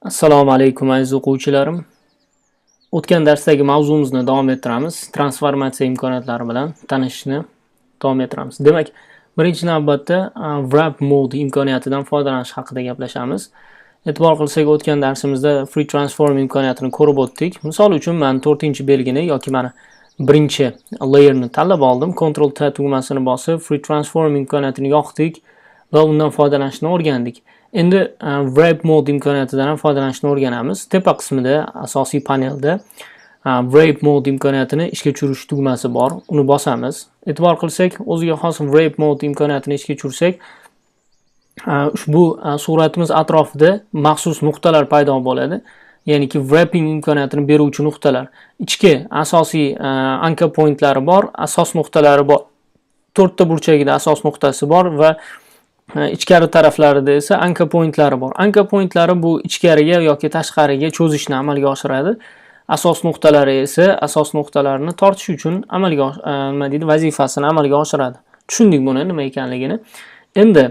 Assalomu alaykum aziz o'quvchilarim. O'tgan darsdagi mavzumizni davom ettiramiz. Transformatsiya imkoniyatlari bilan tanishishni davom ettiramiz. Demak, birinchi navbatda wrap mode imkoniyatidan foydalanish haqida gaplashamiz. E'tibor qilsak, o'tgan darsimizda free transform imkoniyatini ko'rib o'tdik. Misol uchun, men 4-belgini yoki mana birinchi layerni tanlab oldim. Ctrl T tugmasini bosib, free transform imkoniyatini yoqdik va undan foydalanishni o'rgandik. Endi wrap mode imkoniyatidan ham foydalanishni o'rganamiz. Tepa qismida, asosiy panelda wrap mode imkoniyatini ishga tushirish tugmasi bor. Uni bosamiz. E'tibor qilsak, o'ziga xos wrap mode imkoniyatini ishga tushirsak, ushbu suratimiz atrofida maxsus nuqtalar paydo bo'ladi. Ya'niki wrapping imkoniyatini beruvchi nuqtalar. Ichki asosiy anchor pointlari bor, asos nuqtalari bor. 4 ta burchagida asos nuqtasi bor va ichkari taraflarida esa anchor pointlari bor. Anchor pointlari bu ichkariga yoki tashqariga cho'zishni amalga oshiradi. Asos nuqtalari esa asos nuqtalarni tortish uchun vazifasini amalga oshiradi. Tushundik buni nima ekanligini. Endi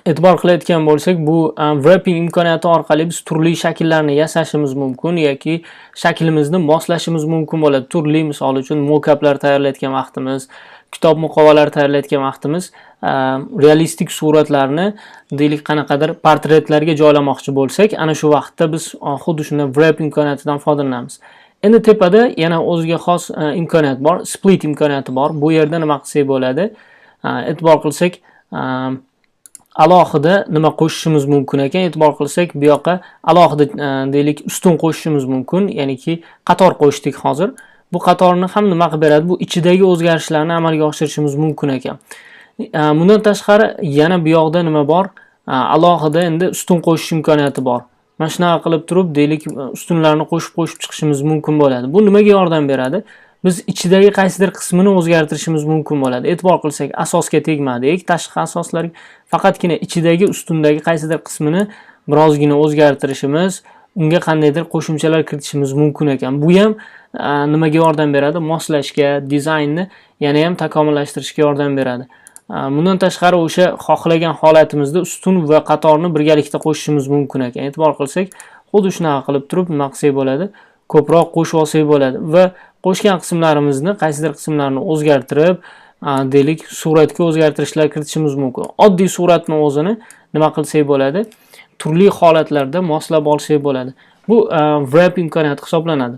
e'tibor qilayotgan bo'lsak, bu wrapping imkoniyati orqali biz turli shakllarni yasashimiz mumkin yoki shaklimizni moslashimiz mumkin bo'ladi. Turli, misol uchun, mockup-lar tayyorlayotgan vaqtimiz, kitob muqovalar tayyorlayotgan vaqtimiz realistik suratlarni deylik qanaqadir portretlarga joylamoqchi bo'lsak, ana shu vaqtda biz xuddi shunday wrap imkoniyatidan foydalanamiz. Endi tepada yana o'ziga xos imkoniyat bor, split imkoniyati bor. Bu yerda nima qilsak bo'ladi? E'tibor qilsak, alohida nima qo'shishimiz mumkin ekan? E'tibor qilsak, bu yoqqa alohida deylik ustun qo'shishimiz mumkin, ya'niki qator qo'shdik hozir. Bu qatorni ham nima qilib beradi? Bu ichidagi o'zgarishlarni amalga oshirishimiz mumkin ekan. Bundan tashqari yana bu yoqda nima bor? Alohida endi ustun qo'shish imkoniyati bor. Mana shunaqa qilib turib, deylik ustunlarni qo'shib chiqishimiz mumkin bo'ladi. Bu nimaga yordam beradi? Biz ichidagi qaysidir qismini o'zgartirishimiz mumkin bo'ladi. E'tibor qilsak, asosga tegmadik, tashqi asoslarga, faqatgina ichidagi ustundagi qaysidir qismini birozgina o'zgartirishimiz, unga qandaydir qo'shimchalar kiritishimiz mumkin ekan. Bu ham nimaga yordam beradi? Moslashga, dizaynni yana ham takomillashtirishga yordam beradi. Bundan tashqari o'sha xohlagan holatimizda ustun va qatorni birgalikda qo'shishimiz mumkin ekan. E'tibor qilsak, xuddi shunaqa qilib turib nima qilsak bo'ladi? Ko'proq qo'shib olsak bo'ladi va qo'shgan qismlarimizni, qaysidir qismlarni o'zgartirib, deylik suratga o'zgartirishlar kiritishimiz mumkin. Oddiy suratni o'zini nima qilsak bo'ladi? Turli holatlarda moslab olsak bo'ladi. Bu wrap imkoniyati hisoblanadi.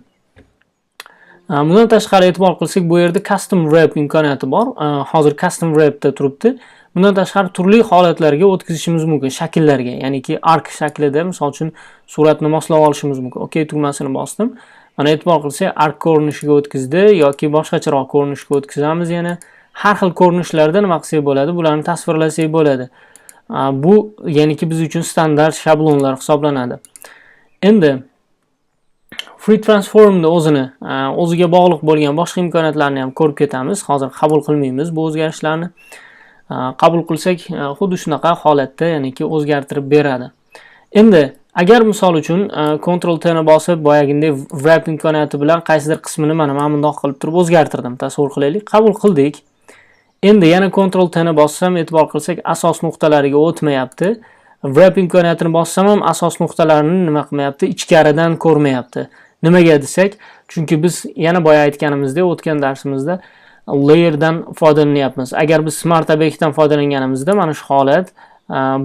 Bundan tashqari e'tibor qilsak, bu yerda custom wrap imkoniyati bor. Hozir custom wrapda turibdi. Bundan tashqari turli holatlarga o'tkazishimiz mumkin, shakllarga, ya'niki ark shaklida, misol uchun, suratni moslab olishimiz mumkin. OK tugmasini bosdim. Mana e'tibor qilsak, ark ko'rinishiga o'tkazdi yoki boshqacharoq ko'rinishga o'tkazamiz yana. Har xil ko'rinishlarda nima qilsak bo'ladi? Bularni tasvirlasak bo'ladi. Bu ya'niki biz uchun standart shablonlar hisoblanadi. Endi free transformda o'ziga bog'liq bo'lgan boshqa imkoniyatlarni ham ko'rib ketamiz. Hozir qabul qilmaymiz bu o'zgarishlarni. Qabul qilsak, xuddi shunaqa holatda, ya'niki o'zgartirib beradi. Endi agar misol uchun Ctrl T ni bosib, boyagidek wrap imkoniyati bilan qaysidir qismini mana bundoq qilib turib o'zgartirdim. Tasavvur qilaylik. Qabul qildik. Endi yana Ctrl T ni bossam, e'tibor qilsak, asos nuqtalariga o'tmayapti. Wrap imkoniyatini bossam ham asos nuqtalarini nima qilmayapti? Ichkaridan ko'rmayapti. Nimaga desak, chunki biz yana boya aytganimizdek, o'tgan darsimizda layerdan foydalanyapmiz. Agar biz smart obyektdan foydalanganimizda mana shu holat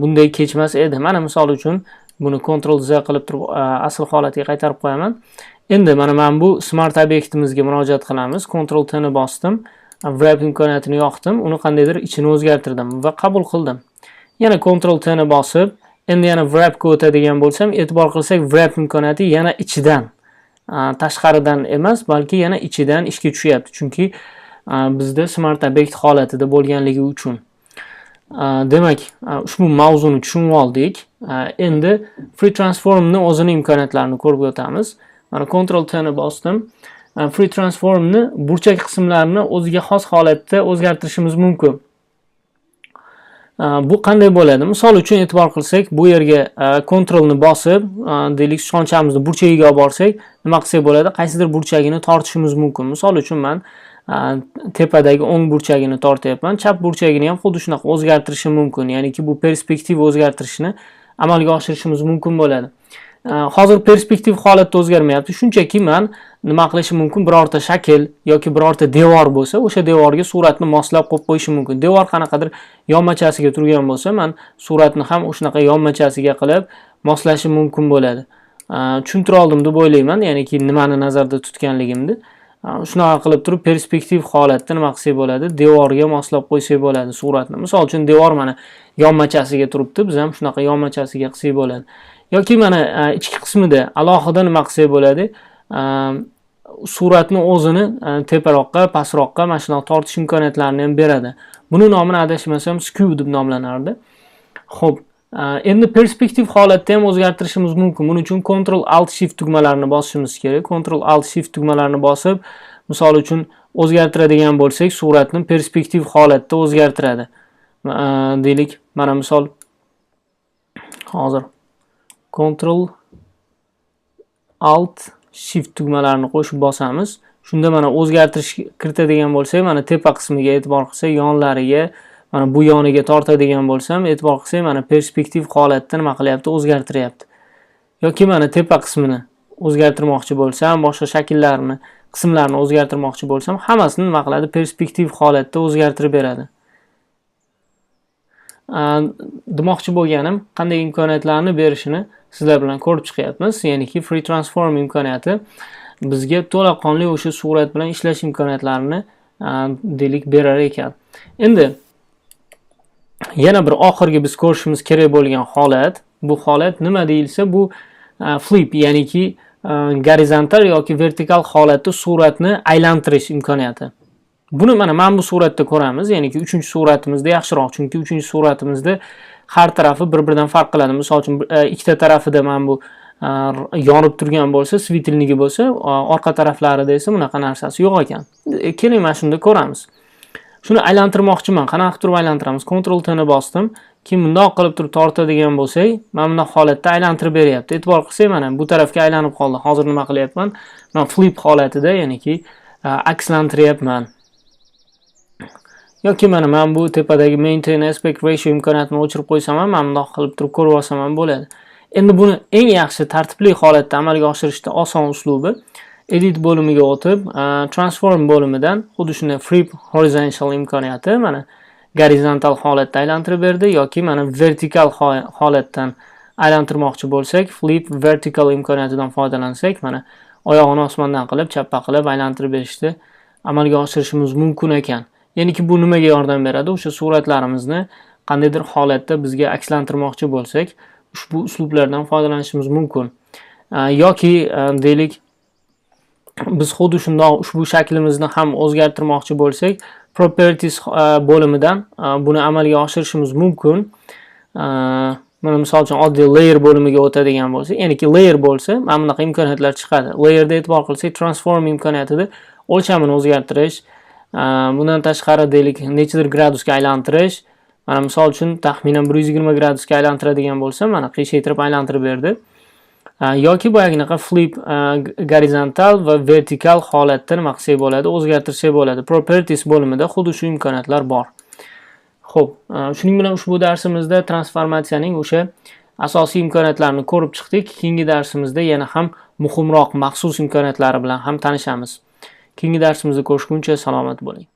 bunday kechmas edi. Mana misol uchun buni Ctrl Z qilib turib asl holatiga qaytarib qo'yaman. Endi mana men bu smart obyektimizga murojaat qilamiz. Ctrl T ni bosdim. Wrap imkoniyatini yoqdim. Uni qandaydir ichini o'zgartirdim va qabul qildim. Yana Ctrl T ni bosib, endi yana wrap ga o'tadigan bo'lsam, e'tibor qilsak, wrap imkoniyati yana ichidan, tashqaridan emas, balki yana ichidan ishga tushyapti. Chunki bizda smart obyekt holatida bo'lganligi uchun. Demak, ushbu mavzuni tushunib oldik. Endi free transformni o'zini imkoniyatlarini ko'rib o'tamiz. Mana Ctrl T ni bosdim. Free transformni burchak qismlarini o'ziga xos holatda o'zgartirishimiz mumkin. Bu qanday bo'ladi? Misol uchun e'tibor qilsak, bu yerga Ctrl ni bosib, deylik shonchamizni burchagiga olib borsak, nima qilsak bo'ladi? Qaysidir burchagini tortishimiz mumkin. Misol uchun men tepadagi o'ng burchagini tortyapman, chap burchagini ham xuddi shunaqa o'zgartirishim mumkin. Ya'niki bu perspektiva o'zgartirishni amalga oshirishimiz mumkin bo'ladi. hozir perspektiv holatda o'zgarmayapti. Shunchaki men nima qilishim mumkin? Birorta shakl yoki birorta devor bo'lsa, o'sha devorga suratni moslab qo'yib qo'yishim mumkin. Devor qanaqadir yonmachasiga turgan bo'lsa, men suratni ham o'shanaqa yonmachasiga qilib moslashim mumkin bo'ladi. Tushuntira oldim deb o'ylayman, ya'niki nimani nazarda tutganligimni. Shunaqa qilib turib perspektiv holatda nima qilsak bo'ladi? Devorga moslab qo'ysak bo'ladi suratni. Misol uchun devor mana yonmachasiga turibdi, biz ham shunaqa yonmachasiga qilsak bo'ladi. Yoki mana ichki qismida alohida nima qilsak bo'ladi? Suratni o'zini teparoqqa, pastroqqa mana shunaqa tortish imkoniyatlarini ham beradi. Buni nomini adashmasam skew deb nomlanardi. Xo'p, endi perspektiv holatda ham o'zgartirishimiz mumkin. Buning uchun Ctrl Alt Shift tugmalarini bosishimiz kerak. Ctrl Alt Shift tugmalarini bosib, misol uchun o'zgartiradigan bo'lsak, suratni perspektiv holatda o'zgartiradi. Deylik, mana misol hozir Ctrl Alt Shift tugmalarini qo'shib bosamiz. Shunda mana o'zgartirish kiritadigan bo'lsak, mana tepa qismiga e'tibor qilsak, yonlariga, mana bu yoniga tortadigan bo'lsam, e'tibor qilsak, mana perspektiv holatda nima qilyapti? O'zgartiryapti. Yoki mana tepa qismini o'zgartirmoqchi bo'lsam, boshqa shakllarni, qismlarni o'zgartirmoqchi bo'lsam, hammasini nima qiladi? Perspektiv holatda o'zgartirib beradi. Demoqchi bo'lganim, qanday imkoniyatlarni berishini sizlar bilan ko'rib chiqyapmiz. Ya'niki Free Transform imkoniyati bizga to'laqonli o'sha surat bilan ishlash imkoniyatlarini deylik berar ekan. Endi yana bir oxirgi biz ko'rishimiz kerak bo'lgan holat, bu holat nima deyilsa, bu flip, ya'niki gorizontal yoki vertikal holatda suratni aylantirish imkoniyati. Buni mana bu suratda ko'ramiz, ya'niki 3-suratimizda yaxshiroq, chunki 3-suratimizda har tarafi bir-biridan farq qiladi. Misol uchun ikkita tarafida mana bu yonib turgan bo'lsa, svitilnigi bo'lsa, orqa taraflarida esa bunaqa narsasi yo'q ekan. Keling, mana shunda ko'ramiz. Shuni aylantirmoqchiman. Qanaqa qilib aylantiramiz? Ctrl T ni bosdim. Keyin bundoq qilib turib tortadigan bo'lsak, mana bunday holatda aylantirib beryapti. E'tibor qilsak, mana bu tarafga aylanib qoldi. Hozir nima qilyapman? Men flip holatida, ya'niki akslantiryapman. Yoki men bu tepadagi maintain aspect ratio imkoniyatini o'chirib qo'ysam ham, mana bundoq qilib turib ko'rib olsam ham bo'ladi. Endi buni eng yaxshi tartibli holatda amalga oshirishda oson uslubi edit bo'limiga o'tib, transform bo'limidan xuddi shunday flip horizontal imkoniyati mana gorizontal holatda aylantirib berdi yoki mana vertikal holatdan aylantirmoqchi bo'lsak, flip vertical imkoniyatidan foydalansak, mana oyog'ini osmondan qilib, chappa qilib aylantirib berishni amalga oshirishimiz mumkin ekan. Ya'niki bu nimaga yordam beradi? O'sha suratlarimizni qandaydir holatda bizga akslantirmoqchi bo'lsak, ushbu uslublardan foydalanishimiz mumkin. Yoki deylik, biz xuddi shundoq ushbu shaklimizni ham o'zgartirmoqchi bo'lsak, properties bo'limidan buni amalga oshirishimiz mumkin. Mana misol uchun oddiy layer bo'limiga o'tadigan bo'lsak, ya'niki layer bo'lsa, mana bunaqa imkoniyatlar chiqadi. Layerda e'tibor qilsak, transform imkoniyatida o'lchamini o'zgartirish, bundan tashqari deylik, nechadir gradusga aylantirish. Mana misol uchun taxminan 120 gradusga aylantiradigan bo'lsam, mana qiyshaytirib aylantirib berdi. Yoki boyaginaqa flip gorizontal va vertikal holatda nima qilsak bo'ladi? O'zgartirsak bo'ladi. Properties bo'limida xuddi shu imkoniyatlar bor. Xo'p, shuning bilan ushbu darsimizda transformatsiyaning o'sha asosiy imkoniyatlarini ko'rib chiqdik. Keyingi darsimizda yana ham muhimroq maxsus imkoniyatlari bilan ham tanishamiz. Keyingi darsimizda ko'rishguncha salomat bo'ling.